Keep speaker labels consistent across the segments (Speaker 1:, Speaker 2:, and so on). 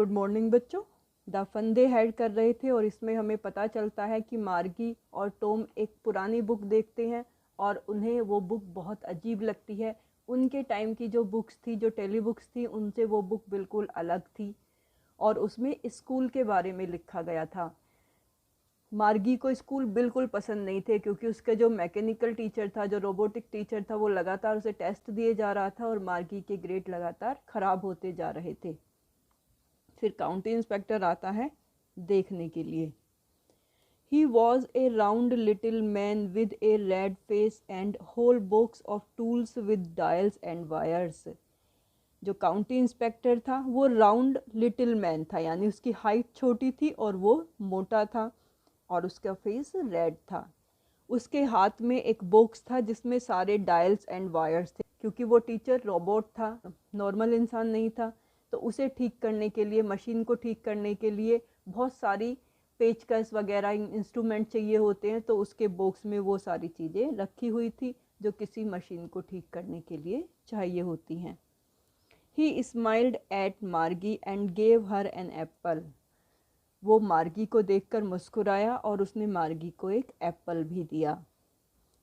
Speaker 1: Good morning बच्चों। The fun day had कर रहे थे और इसमें हमें पता चलता है कि मार्गी और टॉम एक पुरानी बुक देखते हैं और उन्हें वो बुक बहुत अजीब लगती है। उनके टाइम की जो बुक्स थी, जो टेली बुक्स थी, उनसे वो बुक बिल्कुल अलग थी और उसमें स्कूल के बारे में लिखा गया था। मार्गी को स्कूल बिल्कुल पसंद नहीं थे क्योंकि उसका जो मैकेनिकल टीचर था, जो रोबोटिक टीचर था, वो लगातार उसे टेस्ट दिए जा रहा था और मार्गी के ग्रेड लगातार ख़राब होते जा रहे थे। फिर काउंटी इंस्पेक्टर आता है देखने के लिए। He was a round little man with a red face and whole box of tools with dials and wires. जो काउंटी इंस्पेक्टर था वो राउंड लिटिल मैन था, यानी उसकी हाइट छोटी थी और वो मोटा था और उसका फेस रेड था। उसके हाथ में एक बॉक्स था जिसमें सारे डायल्स एंड वायर्स थे। क्योंकि वो टीचर रोबोट था, नॉर्मल इंसान नहीं था, तो उसे ठीक करने के लिए, मशीन को ठीक करने के लिए बहुत सारी पेचकस वगैरह इंस्ट्रूमेंट चाहिए होते हैं। तो उसके बॉक्स में वो सारी चीज़ें रखी हुई थी जो किसी मशीन को ठीक करने के लिए चाहिए होती हैं। He smiled at Margie and gave her an apple. वो मार्गी को देखकर मुस्कुराया और उसने मार्गी को एक एप्पल भी दिया।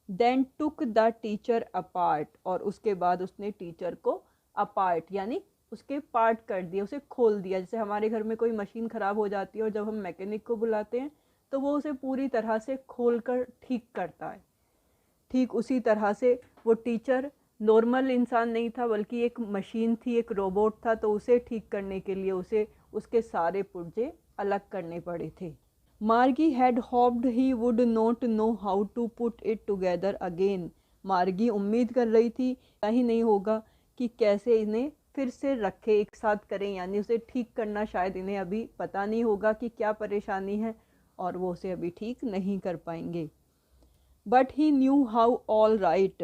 Speaker 1: Then took the teacher apart, और उसके बाद उसने टीचर को अपार्ट यानी उसके पार्ट कर दिया, उसे खोल दिया। जैसे हमारे घर में कोई मशीन ख़राब हो जाती है और जब हम मैकेनिक को बुलाते हैं तो वो उसे पूरी तरह से खोल कर ठीक करता है। ठीक उसी तरह से वो टीचर नॉर्मल इंसान नहीं था बल्कि एक मशीन थी, एक रोबोट था, तो उसे ठीक करने के लिए उसे उसके सारे पुर्जे अलग करने पड़े थे। Margie had hoped he would not know how to put it together again. Margie उम्मीद कर रही थी ही नहीं होगा कि कैसे इन्हें फिर से रखे, एक साथ करें, यानी उसे ठीक करना शायद इन्हें अभी पता नहीं होगा कि क्या परेशानी है और वो उसे अभी ठीक नहीं कर पाएंगे। But he knew how all right,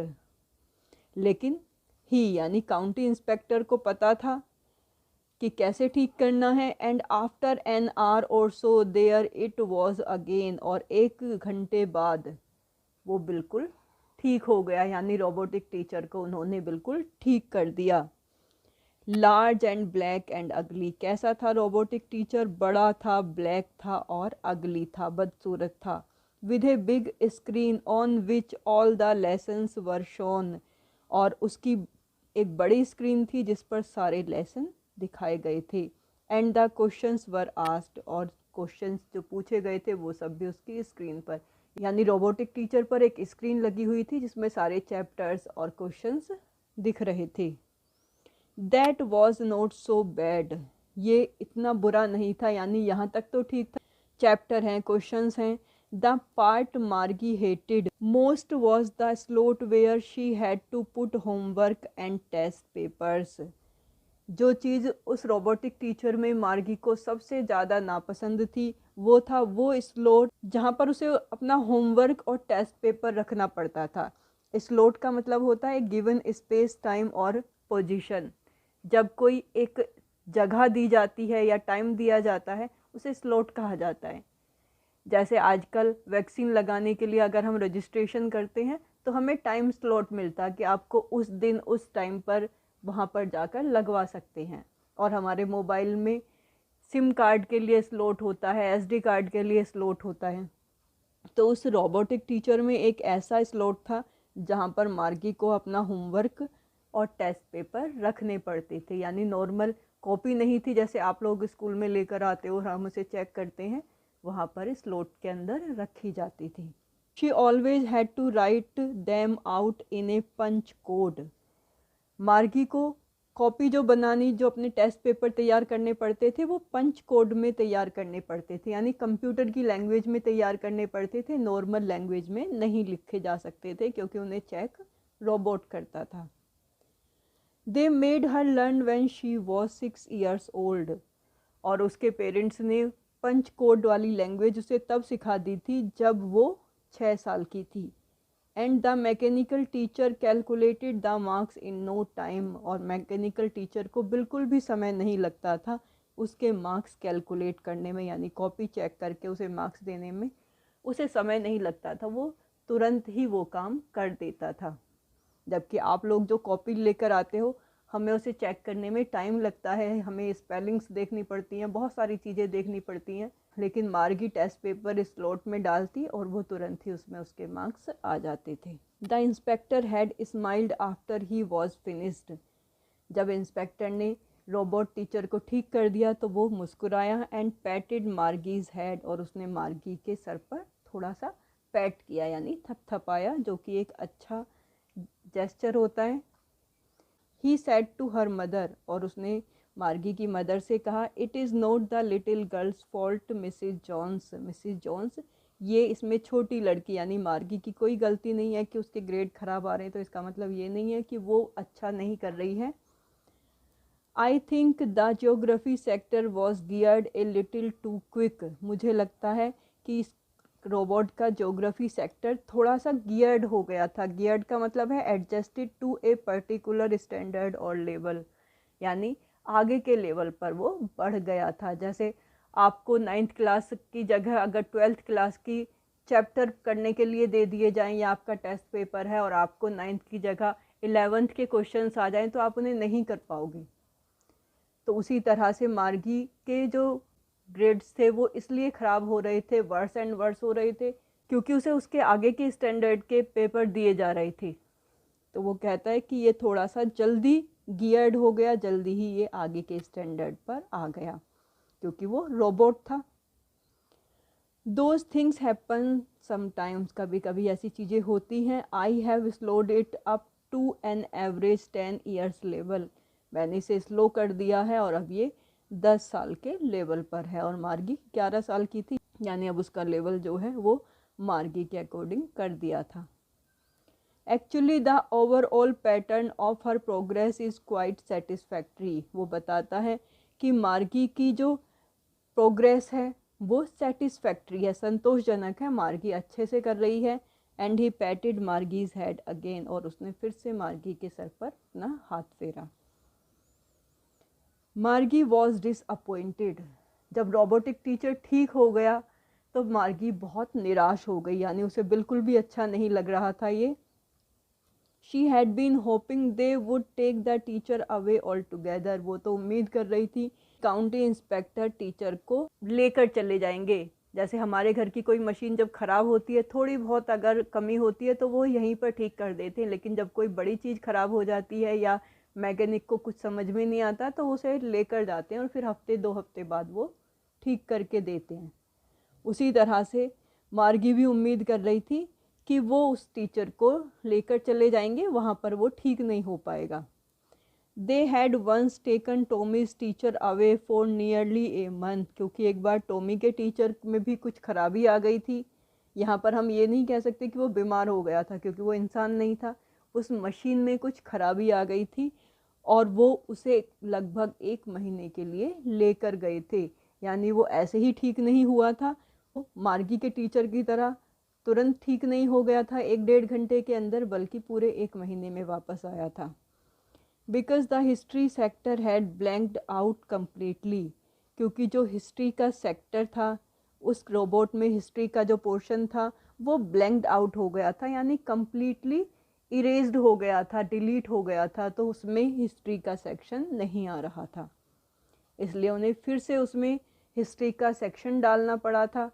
Speaker 1: लेकिन ही यानी काउंटी इंस्पेक्टर को पता था कि कैसे ठीक करना है। एंड आफ्टर एन आवर और so there it was again, और 1 घंटे बाद वो बिल्कुल ठीक हो गया, यानी रोबोटिक टीचर को उन्होंने बिल्कुल ठीक कर दिया। लार्ज एंड ब्लैक एंड अगली, कैसा था रोबोटिक टीचर? बड़ा था, ब्लैक था और अगली था, बदसूरत था। With a big screen on which all the lessons were shown, और उसकी एक बड़ी स्क्रीन थी जिस पर सारे लेसन दिखाए गए थे। And the questions were asked, और क्वेश्चंस जो पूछे गए थे वो सब भी उसकी स्क्रीन पर, यानी रोबोटिक टीचर पर एक स्क्रीन लगी हुई थी जिसमें सारे चैप्टर्स और क्वेश्चंस दिख रहे थे। That was not so bad, ये इतना बुरा नहीं था, यानी यहाँ तक तो ठीक था। चैप्टर हैं, क्वेश्चंस हैं। The part Margie hated most was the slot where she had to put homework and test papers. जो चीज़ उस रोबोटिक टीचर में मार्गी को सबसे ज़्यादा नापसंद थी वो था वो स्लॉट जहाँ पर उसे अपना होमवर्क और टेस्ट पेपर रखना पड़ता था। स्लॉट का मतलब होता है गिवन स्पेस, टाइम और पोजीशन। जब कोई एक जगह दी जाती है या टाइम दिया जाता है उसे स्लॉट कहा जाता है। जैसे आजकल वैक्सीन लगाने के लिए अगर हम रजिस्ट्रेशन करते हैं तो हमें टाइम स्लॉट मिलता है कि आपको उस दिन उस टाइम पर वहाँ पर जाकर लगवा सकते हैं। और हमारे मोबाइल में सिम कार्ड के लिए स्लॉट होता है, एसडी कार्ड के लिए स्लॉट होता है। तो उस रोबोटिक टीचर में एक ऐसा स्लॉट था जहाँ पर मार्गी को अपना होमवर्क और टेस्ट पेपर रखने पड़ते थे, यानी नॉर्मल कॉपी नहीं थी जैसे आप लोग स्कूल में लेकर आते हो और हम उसे चेक करते हैं, वहाँ पर स्लॉट के अंदर रखी जाती थी। She always had to write them out in a punch code. Margie को कॉपी जो बनानी, जो अपने टेस्ट पेपर तैयार करने पड़ते थे वो पंच कोड में तैयार करने पड़ते थे, यानी कंप्यूटर की लैंग्वेज में तैयार करने पड़ते थे, नॉर्मल लैंग्वेज में नहीं लिखे जा सकते थे क्योंकि उन्हें चेक रोबोट करता था। They made her learn when she was 6 years old, और उसके पेरेंट्स ने पंच कोड वाली लैंग्वेज उसे तब सिखा दी थी जब वो 6 साल की थी। And the mechanical teacher calculated the marks in no time, और मैकेनिकल टीचर को बिल्कुल भी समय नहीं लगता था उसके मार्क्स कैलकुलेट करने में, यानी कॉपी चेक करके उसे मार्क्स देने में उसे समय नहीं लगता था, वो तुरंत ही वो काम कर देता था। जबकि आप लोग जो कॉपी लेकर आते हो हमें उसे चेक करने में टाइम लगता है, हमें स्पेलिंग्स देखनी पड़ती हैं, बहुत सारी चीज़ें देखनी पड़ती हैं, लेकिन मार्गी टेस्ट पेपर स्लॉट में डालती और वो तुरंत ही उसमें उसके मार्क्स आ जाते थे। The inspector had smiled after he was finished. जब इंस्पेक्टर ने रोबोट टीचर को ठीक कर दिया तो वो मुस्कुराया एंड पैटेड मार्गीज हेड, और उसने मार्गी के सर पर थोड़ा सा पैट किया यानी थपथपाया, जो कि एक अच्छा जेस्चर होता है। He said to her mother, और उसने मार्गी की मदर से कहा, it is not the little girl's fault Mrs Jones. Mrs Jones, ये इसमें छोटी लड़की यानी मार्गी की कोई गलती नहीं है कि उसके ग्रेड ख़राब आ रहे हैं, तो इसका मतलब ये नहीं है कि वो अच्छा नहीं कर रही है। I think the geography sector was geared a little too quick. मुझे लगता है कि इस रोबोट का ज्योग्राफी सेक्टर थोड़ा सा गियर्ड हो गया था। गियर्ड का मतलब है adjusted to a particular standard और लेवल, यानी आगे के लेवल पर वो बढ़ गया था। जैसे आपको 9th क्लास की जगह अगर 12th क्लास की चैप्टर करने के लिए दे दिए जाएं, या आपका टेस्ट पेपर है और आपको 9th की जगह 11th के क्वेश्चंस आ जाएं, तो आप उन्हें नहीं कर पाओगे। तो उसी तरह से मार्गी के जो ग्रेड्स थे वो इसलिए ख़राब हो रहे थे, वर्स एंड वर्स हो रहे थे, क्योंकि उसे उसके आगे के स्टैंडर्ड के पेपर दिए जा रहे थे। तो वो कहता है कि ये थोड़ा सा जल्दी गियर्ड हो गया, जल्दी ही ये आगे के स्टैंडर्ड पर आ गया, क्योंकि वो रोबोट था। दोज थिंग्स हैपन समटाइम्स, कभी कभी ऐसी चीज़ें होती हैं। I have slowed it up to an average 10 years level. मैंने इसे स्लो कर दिया है और अब ये 10 साल के लेवल पर है, और मार्गी 11 साल की थी, यानी अब उसका लेवल जो है वो मार्गी के अकॉर्डिंग कर दिया था। Actually the overall pattern of her progress is quite satisfactory. वो बताता है कि मार्गी की जो प्रोग्रेस है वो सेटिस्फैक्ट्री है, संतोषजनक है, मार्गी अच्छे से कर रही है। And he patted Margie's head again, और उसने फिर से मार्गी के सर पर अपना हाथ फेरा। मार्गी वॉज डिसअपॉइंटेड। जब रोबोटिक टीचर ठीक हो गया तो मार्गी बहुत निराश हो गई, यानी उसे बिल्कुल भी अच्छा नहीं लग रहा था ये। She had been hoping they would take the teacher away altogether. वो तो उम्मीद कर रही थी काउंटी इंस्पेक्टर टीचर को लेकर चले जाएंगे। जैसे हमारे घर की कोई मशीन जब ख़राब होती है, थोड़ी बहुत अगर कमी होती है तो वो यहीं पर ठीक कर देते हैं, लेकिन जब कोई बड़ी चीज़ ख़राब हो जाती है या मैकेनिक को कुछ समझ में नहीं आता तो उसे लेकर जाते हैं और फिर हफ्ते 2 हफ्ते बाद वो ठीक करके देते हैं। उसी तरह से मार्गी भी उम्मीद कर रही थी कि वो उस टीचर को लेकर चले जाएंगे, वहाँ पर वो ठीक नहीं हो पाएगा। They had once taken Tommy's teacher away for nearly a month, क्योंकि एक बार टॉमी के टीचर में भी कुछ खराबी आ गई थी। यहाँ पर हम ये नहीं कह सकते कि वो बीमार हो गया था, क्योंकि वो इंसान नहीं था, उस मशीन में कुछ खराबी आ गई थी और वो उसे लगभग 1 महीने के लिए लेकर गए थे। यानी वो ऐसे ही ठीक नहीं हुआ था, वो मार्गी के टीचर की तरह तुरंत ठीक नहीं हो गया था 1-1.5 घंटे के अंदर, बल्कि पूरे 1 महीने में वापस आया था। Because the history sector had blanked out completely, क्योंकि जो हिस्ट्री का सेक्टर था, उस रोबोट में हिस्ट्री का जो पोर्शन था वो ब्लैंक्ड आउट हो गया था, यानी कम्प्लीटली इरेज्ड हो गया था, डिलीट हो गया था, तो उसमें हिस्ट्री का सेक्शन नहीं आ रहा था। इसलिए उन्हें फिर से उसमें हिस्ट्री का सेक्शन डालना पड़ा था,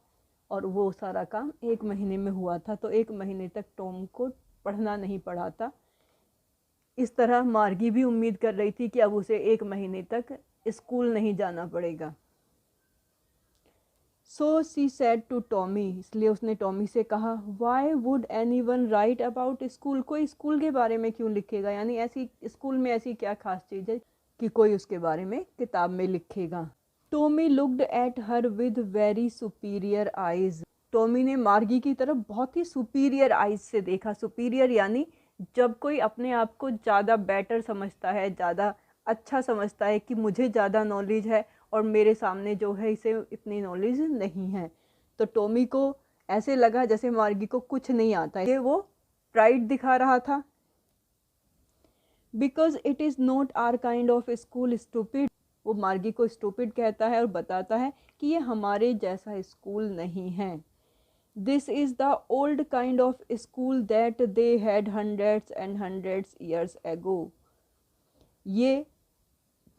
Speaker 1: और वो सारा काम 1 महीने में हुआ था। तो 1 महीने तक टॉम को पढ़ना नहीं पड़ा था। इस तरह मार्गी भी उम्मीद कर रही थी कि अब उसे 1 महीने तक स्कूल नहीं जाना पड़ेगा। सो सी सेड टू टॉमी, इसलिए उसने टॉमी से कहा, why would any one right about school, कोई स्कूल के बारे में क्यों लिखेगा, यानी ऐसी स्कूल में ऐसी क्या खास चीज़ है कि कोई उसके बारे में किताब में लिखेगा। Tommy looked at her with very superior eyes. Tommy ने मार्गी की तरफ बहुत ही सुपीरियर आइज से देखा। सुपीरियर यानी जब कोई अपने आप को ज़्यादा बेटर समझता है, ज़्यादा अच्छा समझता है कि मुझे ज़्यादा नॉलेज है और मेरे सामने जो है इसे इतनी नॉलेज नहीं है, तो टॉमी को ऐसे लगा जैसे मार्गी को कुछ नहीं आता है। ये वो प्राइड दिखा रहा था। Because it is not our kind of school stupid, वो मार्गी को स्टूपिड कहता है और बताता है कि ये हमारे जैसा स्कूल नहीं है। This is the old kind of school that they had hundreds and hundreds years ago. ये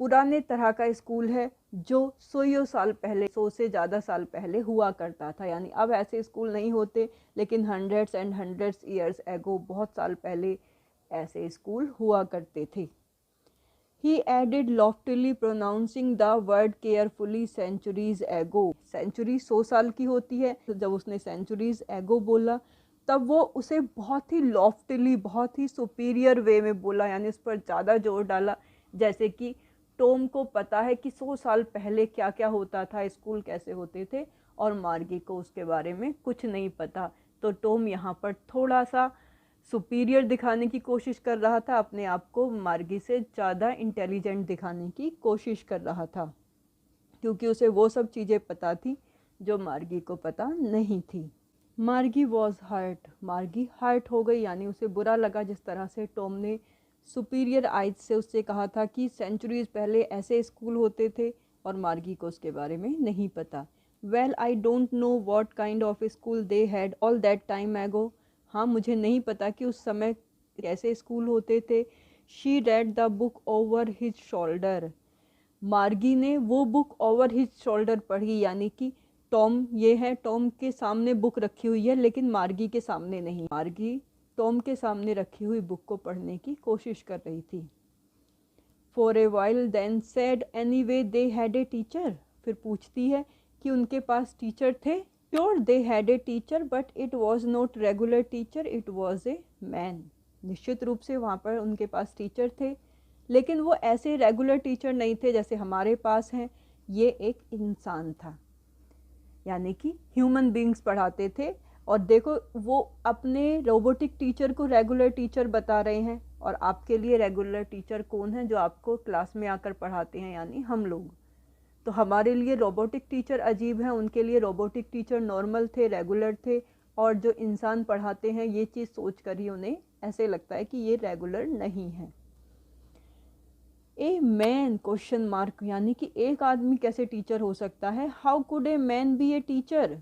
Speaker 1: पुराने तरह का स्कूल है जो 100 साल पहले, 100 से ज़्यादा साल पहले हुआ करता था। यानी अब ऐसे स्कूल नहीं होते, लेकिन hundreds and hundreds years ago, बहुत साल पहले ऐसे स्कूल हुआ करते थे। He added loftily, pronouncing the word carefully, centuries ago. Century 100 साल की होती है, तो जब उसने सेंचुरीज एगो बोला तब वो उसे बहुत ही लॉफ्टली, बहुत ही सुपीरियर वे में बोला, यानी उस पर ज़्यादा जोर डाला। जैसे कि टॉम को पता है कि 100 साल पहले क्या क्या होता था, स्कूल कैसे होते थे, और मार्गी को उसके बारे में कुछ नहीं पता। तो टॉम यहाँ पर थोड़ा सा सुपीरियर दिखाने की कोशिश कर रहा था, अपने आप को मार्गी से ज़्यादा इंटेलिजेंट दिखाने की कोशिश कर रहा था, क्योंकि उसे वो सब चीज़ें पता थी जो मार्गी को पता नहीं थी। मार्गी वॉज हर्ट, मार्गी हर्ट हो गई, यानी उसे बुरा लगा जिस तरह से टॉम ने सुपीरियर आइज से उससे कहा था कि सेंचुरीज पहले ऐसे स्कूल होते थे, और मार्गी को उसके बारे में नहीं पता। Well I don't know what kind of school they had all that time एगो। हाँ, मुझे नहीं पता कि उस समय कैसे स्कूल होते थे। She read the book over his shoulder, मार्गी ने वो बुक ओवर हिज शोल्डर पढ़ी, यानी कि टॉम, ये है टॉम के सामने बुक रखी हुई है, लेकिन मार्गी के सामने नहीं। मार्गी टॉम के सामने रखी हुई बुक को पढ़ने की कोशिश कर रही थी। For a while then said anyway they had a teacher, फिर पूछती है कि उनके पास टीचर थे। Sure they had a teacher but it was not regular teacher, it was a man. निश्चित रूप से वहाँ पर उनके पास टीचर थे, लेकिन वो ऐसे रेगुलर टीचर नहीं थे जैसे हमारे पास हैं। ये एक इंसान था, यानी कि ह्यूमन बींग्स पढ़ाते थे। और देखो, वो अपने रोबोटिक टीचर को रेगुलर टीचर बता रहे हैं, और आपके लिए रेगुलर टीचर कौन है? जो आपको क्लास में आकर पढ़ाते हैं, यानी हम लोग। तो हमारे लिए रोबोटिक टीचर अजीब हैं, उनके लिए रोबोटिक टीचर नॉर्मल थे, रेगुलर थे। और जो इंसान पढ़ाते हैं, ये चीज़ सोच कर ही उन्हें ऐसे लगता है कि ये रेगुलर नहीं है। ए मैन क्वेश्चन मार्क, यानी कि एक आदमी कैसे टीचर हो सकता है? How could a man B a teacher?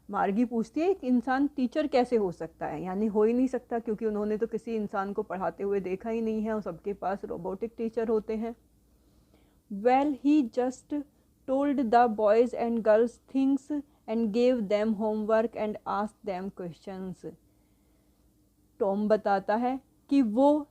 Speaker 1: मार्गी पूछती है एक इंसान टीचर कैसे हो सकता है, यानी हो ही नहीं सकता, क्योंकि उन्होंने तो किसी इंसान को पढ़ाते हुए देखा ही नहीं है, और सबके पास रोबोटिक टीचर होते हैं। Well, he just told the boys and girls things and gave them homework and asked them questions. Tom बताता है कि वो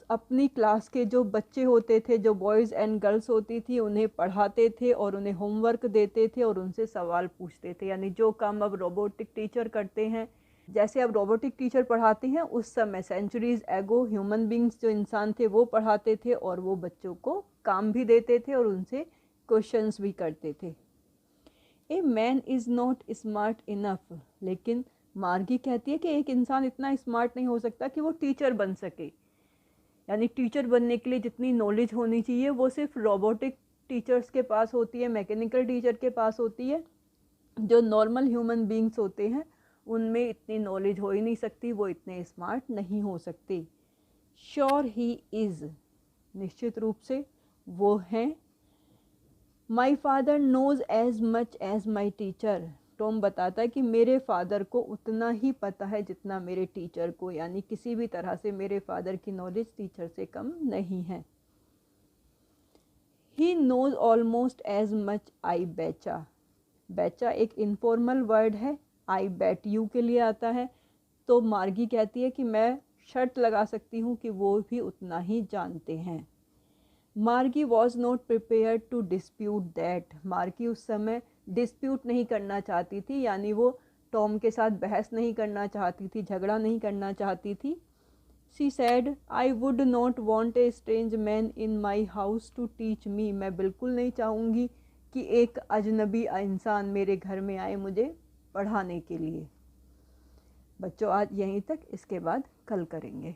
Speaker 1: अपनी क्लास के जो बच्चे होते थे, जो बॉयज़ एंड गर्ल्स होती थी, उन्हें पढ़ाते थे और उन्हें होमवर्क देते थे और उनसे सवाल पूछते थे। यानी जो काम अब रोबोटिक टीचर करते हैं, जैसे अब रोबोटिक टीचर पढ़ाते हैं, उस समय सेंचुरीज एगो ह्यूमन बींग्स जो इंसान थे वो पढ़ाते थे, और वो बच्चों को काम भी देते थे और उनसे क्वेश्चंस भी करते थे। A man is not smart enough, लेकिन मार्गी कहती है कि एक इंसान इतना स्मार्ट नहीं हो सकता कि वो टीचर बन सके। यानी टीचर बनने के लिए जितनी नॉलेज होनी चाहिए वो सिर्फ रोबोटिक टीचर्स के पास होती है, मैकेनिकल टीचर के पास होती है। जो नॉर्मल ह्यूमन बींग्स होते हैं उनमें इतनी नॉलेज हो ही नहीं सकती, वो इतने स्मार्ट नहीं हो सकते। श्योर ही इज़, निश्चित रूप से वो हैं। My father knows as much as my teacher, Tom बताता है कि मेरे फादर को उतना ही पता है जितना मेरे टीचर को, यानी किसी भी तरह से मेरे फादर की नॉलेज टीचर से कम नहीं है। He knows almost as much as बेचा, बेचा एक इनफॉर्मल वर्ड है, आई बेट यू के लिए आता है। तो मार्गी कहती है कि मैं शर्त लगा सकती हूँ कि वो भी उतना ही जानते हैं। Margie was not prepared to dispute that, Margie उस समय डिस्प्यूट नहीं करना चाहती थी, यानी वो टॉम के साथ बहस नहीं करना चाहती थी, झगड़ा नहीं करना चाहती थी। She said I would not want a strange man in my house to teach me, मैं बिल्कुल नहीं चाहूँगी कि एक अजनबी इंसान मेरे घर में आए मुझे पढ़ाने के लिए। बच्चों, आज यहीं तक, इसके बाद कल करेंगे।